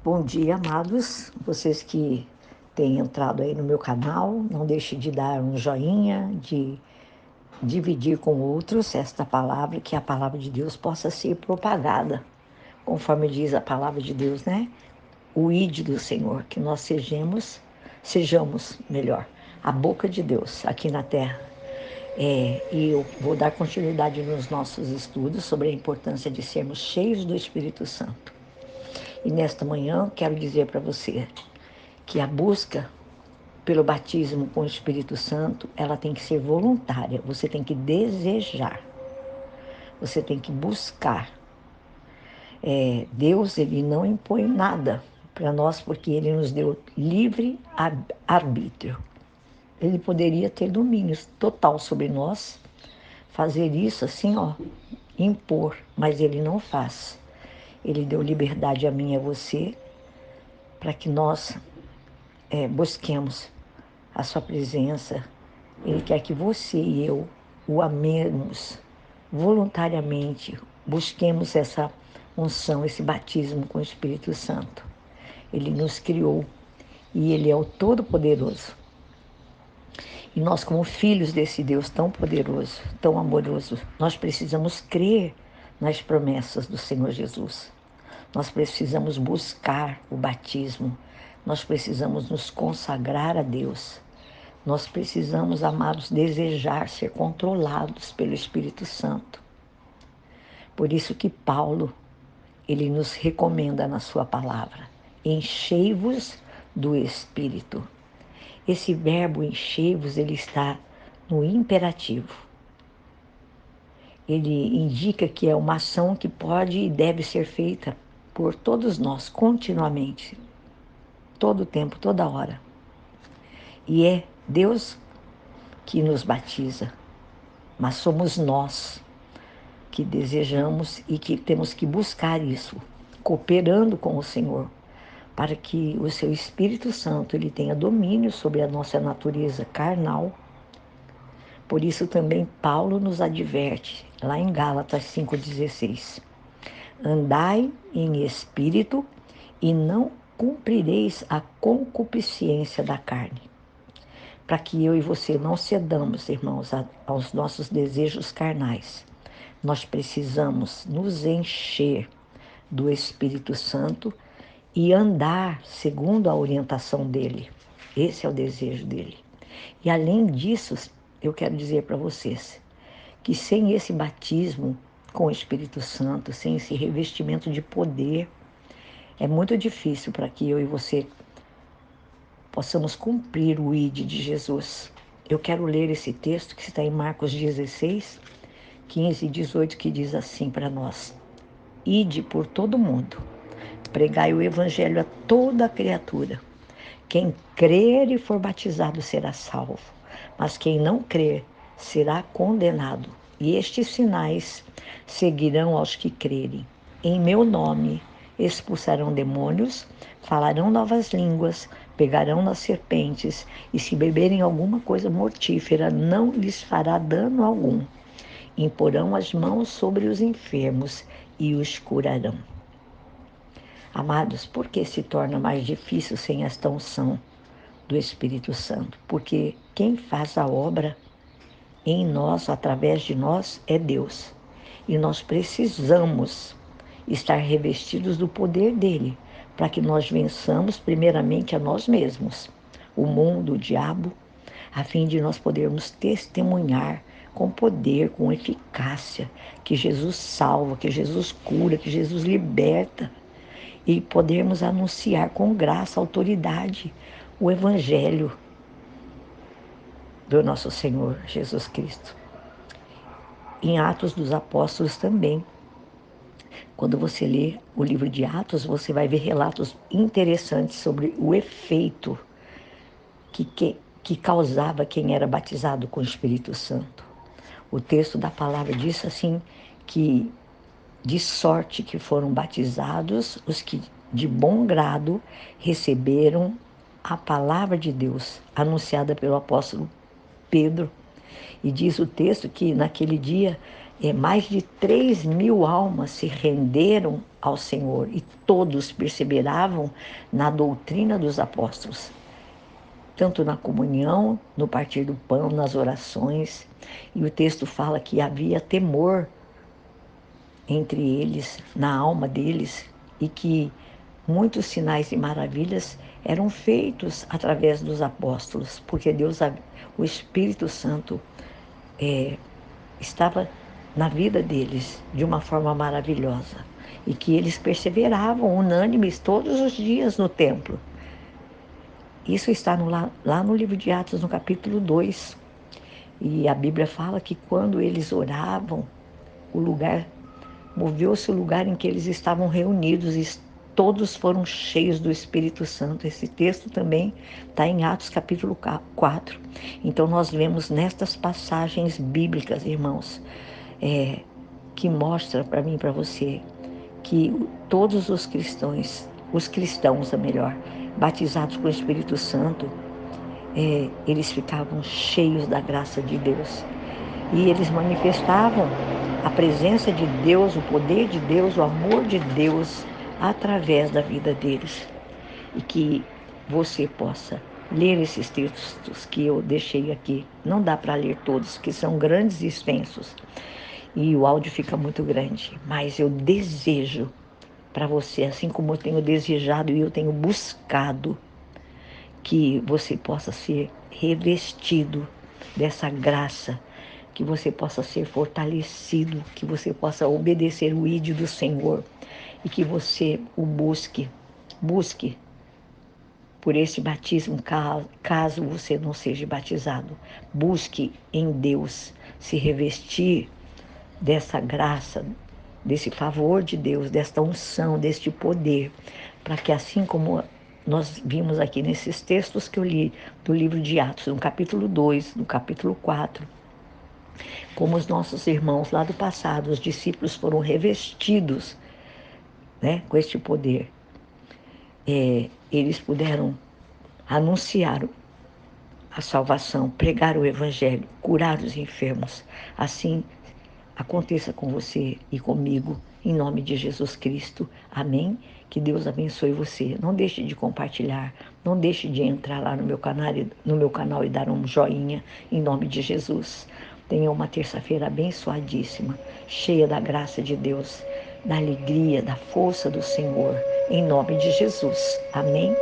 Bom dia, amados. Vocês que têm entrado aí no meu canal, não deixe de dar um joinha, de dividir com outros esta palavra, que a palavra de Deus possa ser propagada, conforme diz a palavra de Deus, né? O ide do Senhor, que nós sejamos melhor, a boca de Deus aqui na terra. E eu vou dar continuidade nos nossos estudos sobre a importância de sermos cheios do Espírito Santo. E nesta manhã quero dizer para você que a busca pelo batismo com o Espírito Santo, ela tem que ser voluntária. Você tem que desejar. Você tem que buscar. Deus, ele não impõe nada para nós, porque ele nos deu livre arbítrio. Ele poderia ter domínio total sobre nós, fazer isso assim, impor, mas ele não faz. Ele deu liberdade a mim e a você para que nós busquemos a sua presença. Ele quer que você e eu o amemos voluntariamente, busquemos essa unção, esse batismo com o Espírito Santo. Ele nos criou e ele é o Todo-Poderoso. E nós, como filhos desse Deus tão poderoso, tão amoroso, nós precisamos crer nas promessas do Senhor Jesus. Nós precisamos buscar o batismo. Nós precisamos nos consagrar a Deus. Nós precisamos, amados, desejar ser controlados pelo Espírito Santo. Por isso que Paulo, ele nos recomenda na sua palavra: enchei-vos do Espírito. Esse verbo enchei-vos, ele está no imperativo. Ele indica que é uma ação que pode e deve ser feita por todos nós, continuamente, todo o tempo, toda hora. E é Deus que nos batiza, mas somos nós que desejamos e que temos que buscar isso, cooperando com o Senhor, para que o seu Espírito Santo ele tenha domínio sobre a nossa natureza carnal. Por isso também Paulo nos adverte, lá em Gálatas 5,16: andai em espírito e não cumprireis a concupiscência da carne. Para que eu e você não cedamos, irmãos, aos nossos desejos carnais, nós precisamos nos encher do Espírito Santo e andar segundo a orientação dele. Esse é o desejo dele. E além disso, eu quero dizer para vocês que sem esse batismo com o Espírito Santo, sem esse revestimento de poder, é muito difícil para que eu e você possamos cumprir o ID de Jesus. Eu quero ler esse texto que está em Marcos 16, 15 e 18, que diz assim para nós: ide por todo mundo, pregai o evangelho a toda criatura. Quem crer e for batizado será salvo, mas quem não crer será condenado. E estes sinais seguirão aos que crerem. Em meu nome expulsarão demônios, falarão novas línguas, pegarão nas serpentes, e se beberem alguma coisa mortífera, não lhes fará dano algum. Imporão as mãos sobre os enfermos e os curarão. Amados, por que se torna mais difícil sem esta unção do Espírito Santo? Porque quem faz a obra em nós, através de nós, é Deus. E nós precisamos estar revestidos do poder dele, para que nós vençamos primeiramente a nós mesmos, o mundo, o diabo, a fim de nós podermos testemunhar com poder, com eficácia, que Jesus salva, que Jesus cura, que Jesus liberta, e podermos anunciar com graça, autoridade, o Evangelho do nosso Senhor Jesus Cristo. Em Atos dos Apóstolos também, quando você lê o livro de Atos, você vai ver relatos interessantes sobre o efeito que causava quem era batizado com o Espírito Santo. O texto da palavra diz assim, que de sorte que foram batizados os que de bom grado receberam a palavra de Deus anunciada pelo apóstolo Pedro. E diz o texto que naquele dia mais de 3.000 almas se renderam ao Senhor, e todos perseveravam na doutrina dos apóstolos, tanto na comunhão, no partir do pão, nas orações. E o texto fala que havia temor entre eles, na alma deles, e que muitos sinais e maravilhas eram feitos através dos apóstolos, porque Deus, o Espírito Santo, estava na vida deles de uma forma maravilhosa, e que eles perseveravam unânimes todos os dias no templo. Isso está lá no livro de Atos, no capítulo 2. E a Bíblia fala que quando eles oravam, moveu-se o lugar em que eles estavam reunidos, e todos foram cheios do Espírito Santo. Esse texto também está em Atos capítulo 4. Então nós vemos nestas passagens bíblicas, irmãos, que mostra para mim e para você que todos os cristãos, batizados com o Espírito Santo, eles ficavam cheios da graça de Deus. E eles manifestavam a presença de Deus, o poder de Deus, o amor de Deus através da vida deles. E que você possa ler esses textos que eu deixei aqui. Não dá para ler todos, que são grandes e extensos. E o áudio fica muito grande. Mas eu desejo para você, assim como eu tenho desejado e eu tenho buscado, que você possa ser revestido dessa graça, que você possa ser fortalecido, que você possa obedecer o ídolo do Senhor, e que você o busque por esse batismo, caso você não seja batizado. Busque em Deus se revestir dessa graça, desse favor de Deus, desta unção, deste poder, para que, assim como nós vimos aqui nesses textos que eu li do livro de Atos, no capítulo 2, no capítulo 4, como os nossos irmãos lá do passado, os discípulos foram revestidos, né, com este poder, eles puderam anunciar a salvação, pregar o evangelho, curar os enfermos. Assim aconteça com você e comigo, em nome de Jesus Cristo. Amém? Que Deus abençoe você. Não deixe de compartilhar, não deixe de entrar lá no meu canal e dar um joinha, em nome de Jesus. Tenha uma terça-feira abençoadíssima, cheia da graça de Deus, da alegria, da força do Senhor, em nome de Jesus. Amém?